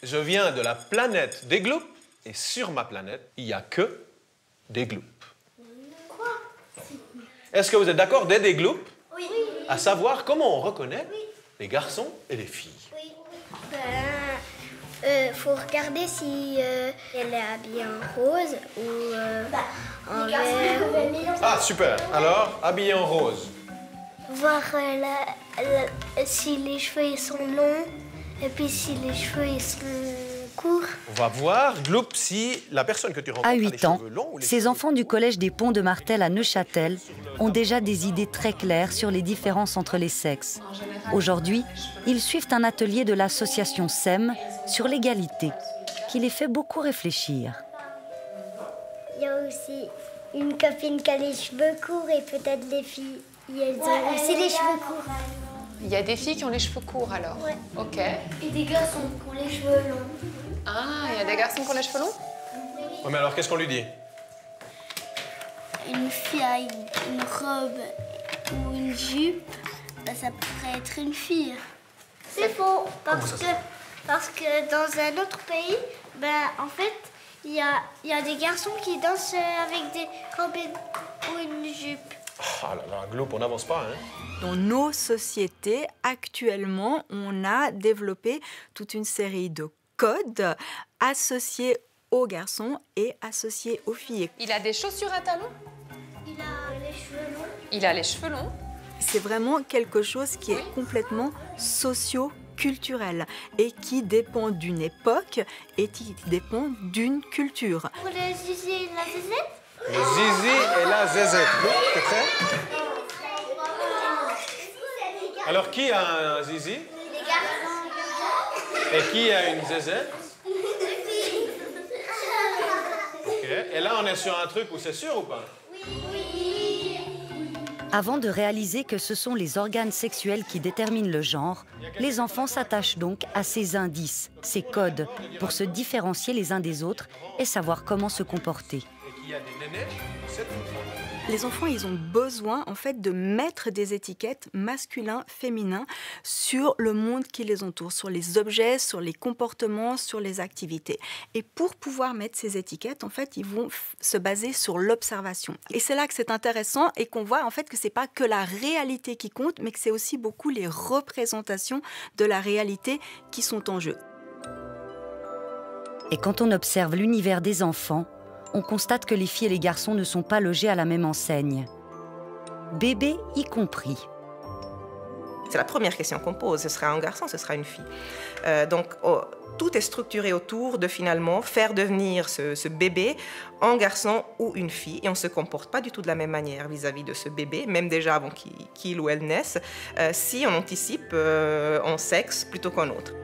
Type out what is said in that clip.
Je viens de la planète des gloops et sur ma planète, il n'y a que des gloops. Quoi? Est-ce que vous êtes d'accord des gloops? Oui. À savoir comment on reconnaît les garçons et les filles. Oui. Faut regarder si elle est habillée en rose ou en vert. Ah, super. Alors, habillé en rose. Voir si les cheveux ils sont longs et puis si les cheveux ils sont courts. On va voir, Gloop, si la personne que tu rencontres À a les 8 ans, cheveux longs ou les ces cheveux enfants du collège des Ponts de Martel à Neuchâtel ont déjà des idées très claires sur les différences entre les sexes. Aujourd'hui, ils suivent un atelier de l'association SEM sur l'égalité, qui les fait beaucoup réfléchir. Il y a aussi une copine qui a les cheveux courts et peut-être les filles, elles ont aussi les cheveux courts. Il y a des filles qui ont les cheveux courts alors? Ouais. Ok. Et des garçons qui ont les cheveux longs. Ah, il y a des garçons qui ont les cheveux longs? Ouais, mais alors, qu'est-ce qu'on lui dit? Une fille a une robe ou une jupe, ça pourrait être une fille. C'est faux, parce que dans un autre pays, en fait, il y a des garçons qui dansent avec des robes ou une jupe. Ah là là, Gloop, on n'avance pas, hein? Dans nos sociétés, actuellement, on a développé toute une série de codes associés aux garçons et associés aux filles. Il a des chaussures à talons? Il a les cheveux longs. Il a les cheveux longs? C'est vraiment quelque chose qui est complètement socio-culturel et qui dépend d'une époque et qui dépend d'une culture. Pour le zizi et la zézette? Le zizi et la zézette. Gloop, t'es prêt? Alors, qui a un zizi? Les garçons. Et qui a une zézette? Ok. Et là, on est sur un truc où c'est sûr ou pas? Avant de réaliser que ce sont les organes sexuels qui déterminent le genre, les enfants s'attachent donc à ces indices, ces codes, pour se différencier les uns des autres et savoir comment se comporter. Et qu'il y a des nénés, c'est tout. Les enfants, ils ont besoin en fait de mettre des étiquettes masculins, féminins sur le monde qui les entoure, sur les objets, sur les comportements, sur les activités. Et pour pouvoir mettre ces étiquettes, en fait, ils vont se baser sur l'observation. Et c'est là que c'est intéressant et qu'on voit en fait que c'est pas que la réalité qui compte, mais que c'est aussi beaucoup les représentations de la réalité qui sont en jeu. Et quand on observe l'univers des enfants, on constate que les filles et les garçons ne sont pas logés à la même enseigne. Bébé y compris. C'est la première question qu'on pose, ce sera un garçon, ce sera une fille. Tout est structuré autour de finalement faire devenir ce bébé un garçon ou une fille. Et on ne se comporte pas du tout de la même manière vis-à-vis de ce bébé, même déjà avant qu'il ou elle naisse, si on anticipe un sexe plutôt qu'un autre.